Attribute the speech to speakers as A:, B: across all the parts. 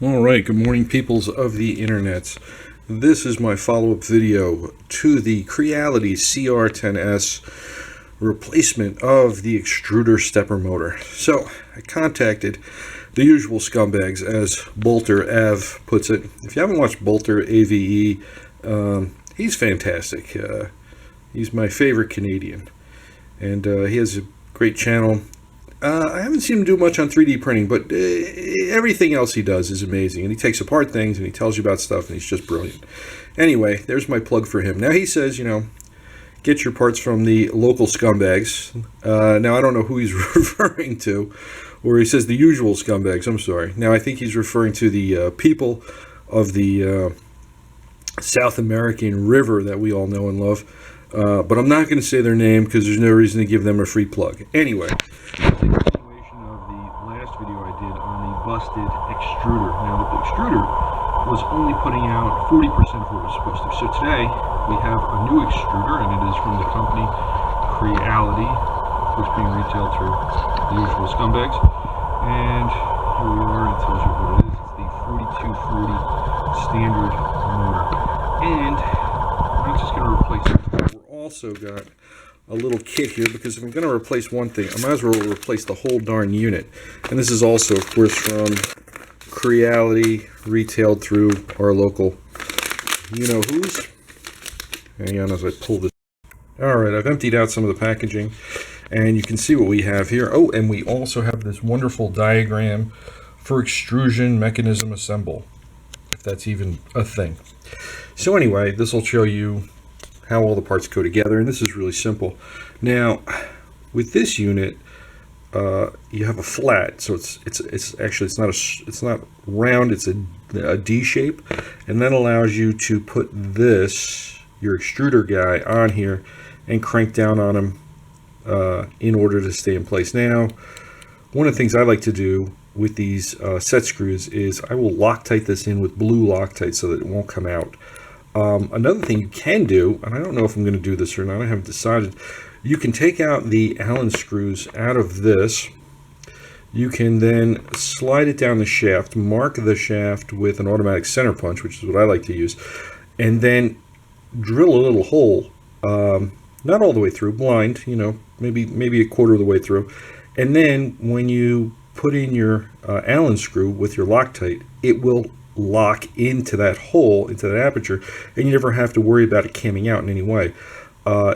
A: Alright, good morning peoples of the internet. This is my follow-up video to the Creality CR10S replacement of the extruder stepper motor. So, I contacted the usual scumbags, as Bolter Av puts it. If you haven't watched Bolter AVE, he's fantastic. He's my favorite Canadian. And he has a great channel. I haven't seen him do much on 3D printing, but everything else he does is amazing. And he takes apart things, and he tells you about stuff, and he's just brilliant. Anyway, there's my plug for him. Now, he says, get your parts from the local scumbags. Now, I don't know who he's referring to, or he says the usual scumbags. I'm sorry. Now, I think he's referring to the people of the South American river that we all know and love. But I'm not going to say their name because there's no reason to give them a free plug. Anyway, a continuation of the last video I did on the busted extruder. Now, the extruder was only putting out 40% of what it was supposed to. So today, we have a new extruder, and it is from the company Creality, of course being retailed through the usual scumbags. And here we are, it tells you what it is. It's the 4240 standard motor. And we're not just going to replace it. Also got a little kit here, because if I'm going to replace one thing, I might as well replace the whole darn unit. And this is also, of course, from Creality, retailed through our local you-know-who's. Hang on as I pull this. Alright, I've emptied out some of the packaging, and you can see what we have here. Oh, and we also have this wonderful diagram for extrusion mechanism assemble, if that's even a thing. So anyway, this will show you how all the parts go together, and this is really simple. Now, with this unit, you have a flat, so it's not round, it's a D shape, and that allows you to put your extruder guy on here and crank down on him in order to stay in place. Now, one of the things I like to do with these set screws is I will Loctite this in with blue Loctite so that it won't come out. Another thing you can do, and I don't know if I'm going to do this or not, I haven't decided, you can take out the Allen screws out of this. You can then slide it down the shaft, mark the shaft with an automatic center punch, which is what I like to use, and then drill a little hole, not all the way through, blind, maybe a quarter of the way through, and then when you put in your Allen screw with your Loctite, it will lock into that hole, into that aperture, and you never have to worry about it camming out in any way.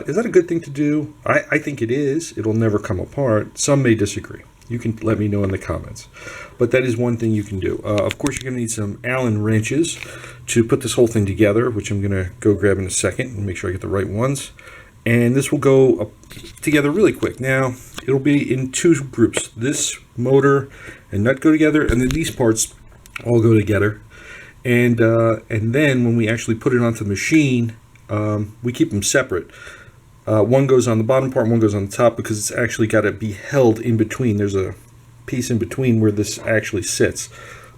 A: Is that a good thing to do? I think it is. It'll never come apart. Some may disagree. You can let me know in the comments. But that is one thing you can do. Of course, you're going to need some Allen wrenches to put this whole thing together, which I'm going to go grab in a second and make sure I get the right ones. And this will go up together really quick. Now, it'll be in two groups. This motor and nut go together, and then these parts all go together. And then when we actually put it onto the machine, we keep them separate. One goes on the bottom part, one goes on the top, because it's actually got to be held in between. There's a piece in between where this actually sits.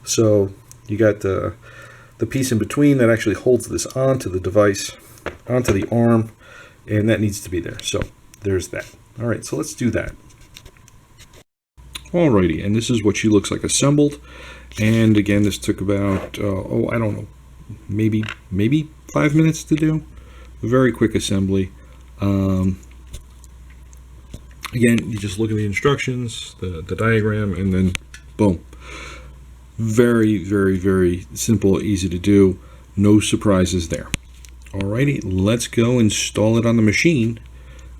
A: So you got the piece in between that actually holds this onto the device, onto the arm, and that needs to be there. So there's that. All right, so let's do that. Alrighty, and this is what she looks like assembled. And again, this took about, I don't know, maybe 5 minutes to do. A very quick assembly. Again, you just look at the instructions, the diagram, and then boom. Very, very, very simple, easy to do. No surprises there. Alrighty, let's go install it on the machine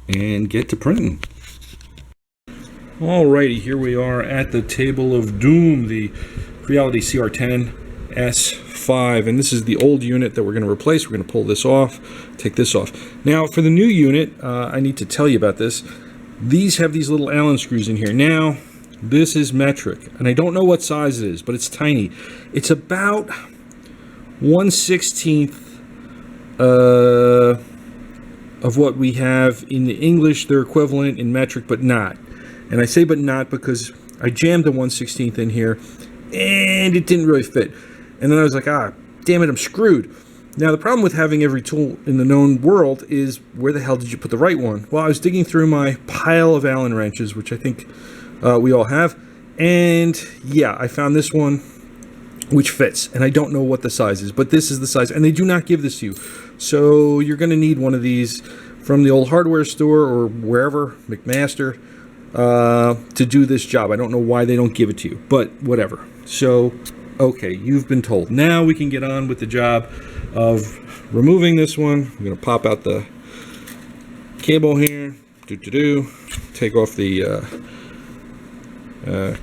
A: and get to printing. Alrighty, here we are at the table of doom, the Creality CR10S5, and this is the old unit that we're going to replace. We're going to pull this off, take this off. Now, for the new unit, I need to tell you about this. These have these little Allen screws in here. Now, this is metric, and I don't know what size it is, but it's tiny. It's about 1/16 of what we have in the English. They're equivalent in metric, but not. And I say but not because I jammed a 1/16 in here, and it didn't really fit. And then I was like, damn it, I'm screwed. Now, the problem with having every tool in the known world is, where the hell did you put the right one? Well, I was digging through my pile of Allen wrenches, which I think we all have, and yeah, I found this one which fits. And I don't know what the size is, but this is the size. And they do not give this to you. So you're going to need one of these from the old hardware store or wherever, McMaster, to do this job. I don't know why they don't give it to you, but whatever. So, okay, you've been told. Now we can get on with the job of removing this one. I'm going to pop out the cable here. Take off the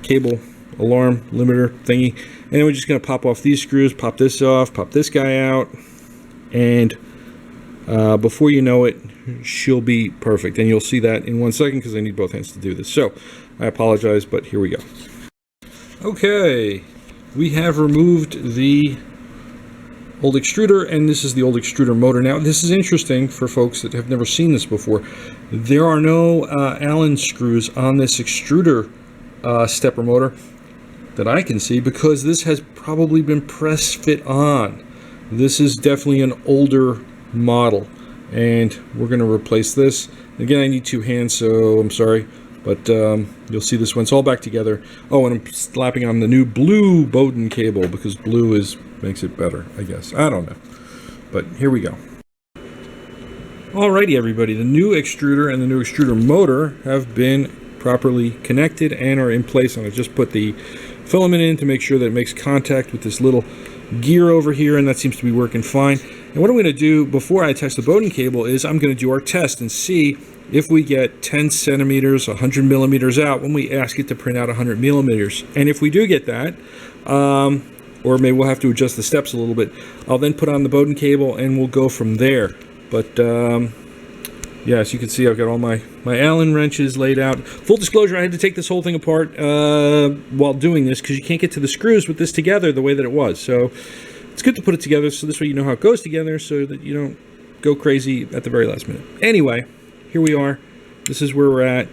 A: cable alarm limiter thingy. And then we're just going to pop off these screws, pop this off, pop this guy out. And before you know it, she'll be perfect. And you'll see that in 1 second because I need both hands to do this. So I apologize, but here we go. Okay, we have removed the old extruder, and this is the old extruder motor. Now, this is interesting for folks that have never seen this before. There are no Allen screws on this extruder stepper motor that I can see, because this has probably been press fit on. This is definitely an older model, and we're going to replace this. Again, I need 2 hands, so I'm sorry, but you'll see this one. It's all back together. Oh, and I'm slapping on the new blue Bowden cable, because blue makes it better, I guess. I don't know, but here we go. Alrighty, everybody, the new extruder and the new extruder motor have been properly connected and are in place. And I just put the filament in to make sure that it makes contact with this little gear over here, and that seems to be working fine. And what I'm going to do before I attach the Bowden cable is I'm going to do our test and see if we get 10 centimeters, 100 millimeters out when we ask it to print out 100 millimeters. And if we do get that, or maybe we'll have to adjust the steps a little bit, I'll then put on the Bowden cable and we'll go from there. But yeah, as you can see, I've got all my Allen wrenches laid out. Full disclosure, I had to take this whole thing apart while doing this, because you can't get to the screws with this together the way that it was. So it's good to put it together, so this way you know how it goes together, so that you don't go crazy at the very last minute. Anyway, here we are. This is where we're at.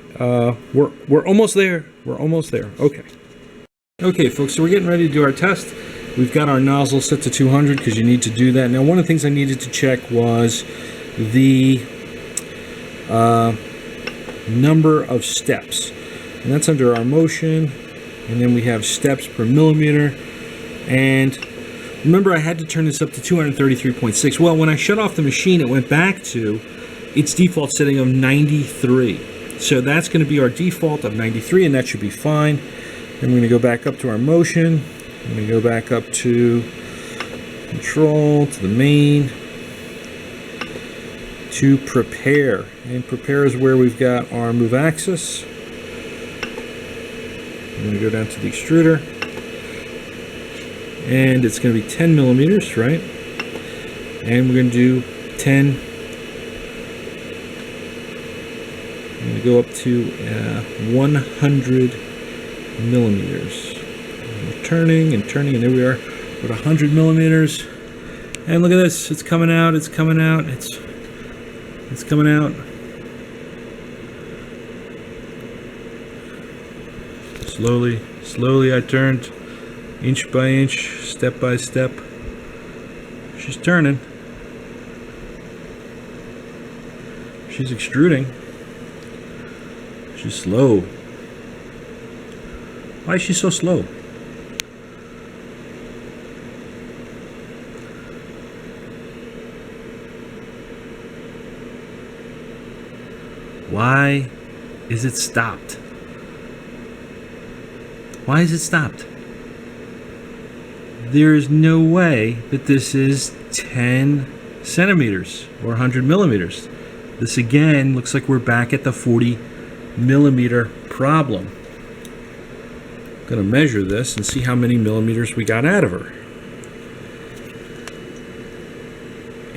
A: We're almost there. We're almost there. Okay. Okay, folks, so we're getting ready to do our test. We've got our nozzle set to 200 because you need to do that. Now, one of the things I needed to check was the number of steps. And that's under our motion. And then we have steps per millimeter. And remember, I had to turn this up to 233.6. Well, when I shut off the machine, it went back to its default setting of 93. So that's going to be our default of 93, and that should be fine. And we're going to go back up to our motion. I'm going to go back up to control, to the main, to prepare. And prepare is where we've got our move axis. I'm going to go down to the extruder. And it's going to be 10 millimeters, right? And we're going to do 10. I'm going to go up to 100 millimeters. We're turning and turning, and there we are. We're at 100 millimeters. And look at this. It's coming out. It's coming out. It's coming out. Slowly I turned, inch by inch, step by step. She's turning. She's extruding. She's slow. Why is she so slow? Why is it stopped? Why is it stopped? There is no way that this is 10 centimeters or 100 millimeters. This again looks like we're back at the 40 millimeter problem. I'm going to measure this and see how many millimeters we got out of her.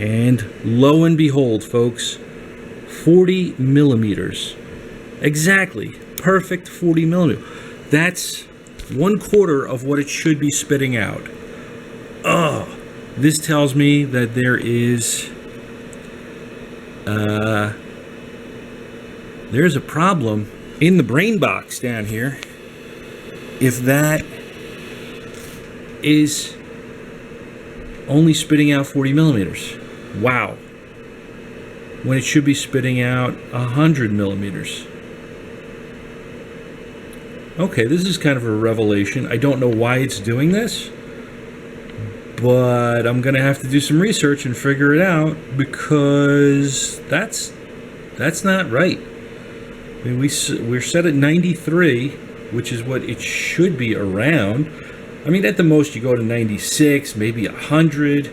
A: And lo and behold, folks, 40 millimeters. Exactly. Perfect 40 millimeters. That's 1/4 of what it should be spitting out. Oh, this tells me that there is there's a problem in the brain box down here. If that is only spitting out 40 millimeters. Wow. When it should be spitting out 100 millimeters. Okay, this is kind of a revelation. I don't know why it's doing this,
B: but I'm gonna have to do some research and figure it out, because that's not right. I mean, we're set at 93, which is what it should be around. I mean, at the most you go to 96, maybe 100.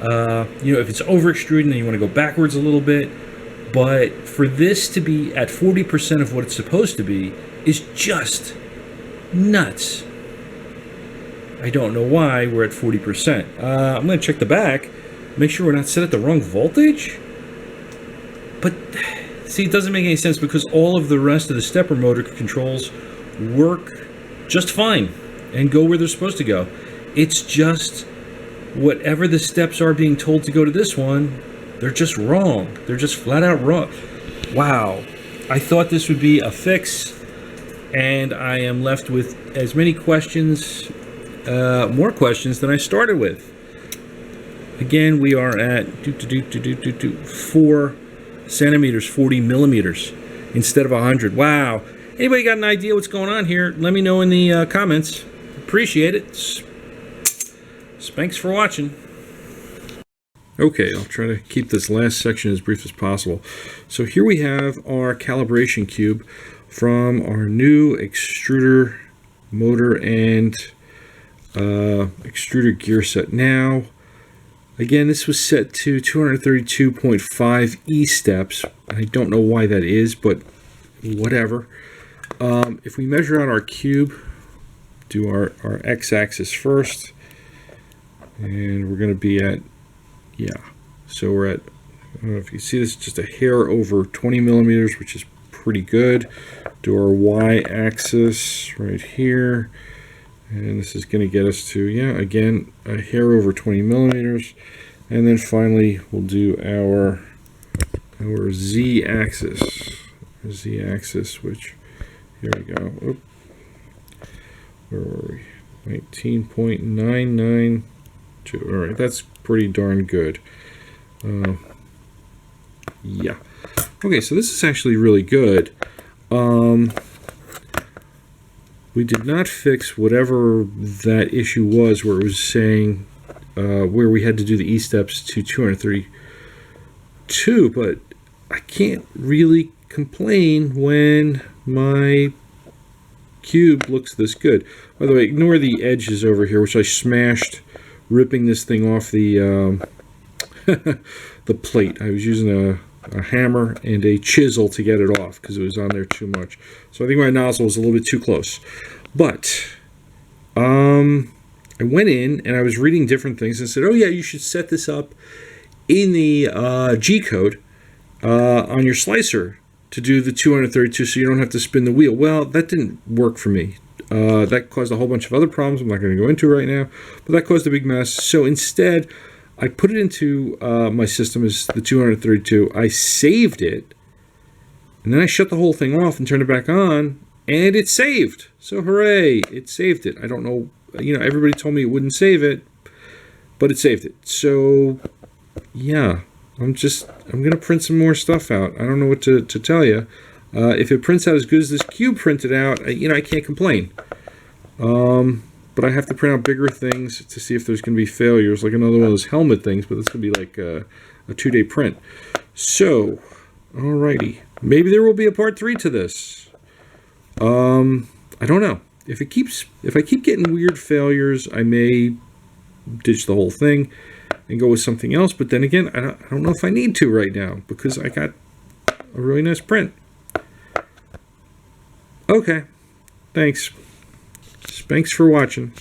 B: If it's over extruding, then you want to go backwards a little bit. But for this to be at 40% of what it's supposed to be is just nuts. I don't know why we're at 40%. I'm going to check the back, make sure we're not set at the wrong voltage. But see, it doesn't make any sense, because all of the rest of the stepper motor controls work just fine and go where they're supposed to go. It's just whatever the steps are being told to go to this one, they're just wrong. They're just flat out wrong. Wow. I thought this would be a fix, and I am left with as many questions, more questions than I started with. Again, we are at 4 centimeters, 40 millimeters instead of 100. Wow. Anybody got an idea what's going on here? Let me know in the comments. Appreciate it. Thanks for watching. Okay, I'll try to keep this last section as brief as possible. So here we have our calibration cube from our new extruder motor and extruder gear set. Now, again, this was set to 232.5 E steps. I don't know why that is, but whatever. If we measure out our cube, do our x-axis first, and we're going to be at, so we're at, I don't know if you see this, just a hair over 20 millimeters, which is pretty good. Do our y-axis right here, and this is going to get us to, again, a hair over 20 millimeters. And then finally, we'll do our z-axis, which, here we go. Oop. Where were we? 19.992. All right, that's pretty darn good. Okay, so this is actually really good. We did not fix whatever that issue was, where it was saying where we had to do the E steps to 232, but I can't really complain when my cube looks this good. By the way, ignore the edges over here, which I smashed ripping this thing off the the plate. I was using a hammer and a chisel to get it off because it was on there too much. So I think my nozzle was a little bit too close. But I went in and I was reading different things and said, oh yeah, you should set this up in the G code on your slicer to do the 232 so you don't have to spin the wheel. Well, that didn't work for me. That caused a whole bunch of other problems I'm not going to go into right now, but that caused a big mess. So instead, I put it into my system as the 232. I saved it, and then I shut the whole thing off and turned it back on, and it saved. So hooray, it saved it. I don't know, everybody told me it wouldn't save it, but it saved it. So yeah, I'm going to print some more stuff out. I don't know what to tell you. If it prints out as good as this cube printed out, I can't complain. But I have to print out bigger things to see if there's going to be failures, like another one of those helmet things, but that's going to be like a 2-day print. So, alrighty. Maybe there will be a part 3 to this. I don't know. If I keep getting weird failures, I may ditch the whole thing and go with something else. But then again, I don't know if I need to right now because I got a really nice print. Okay. Thanks for watching.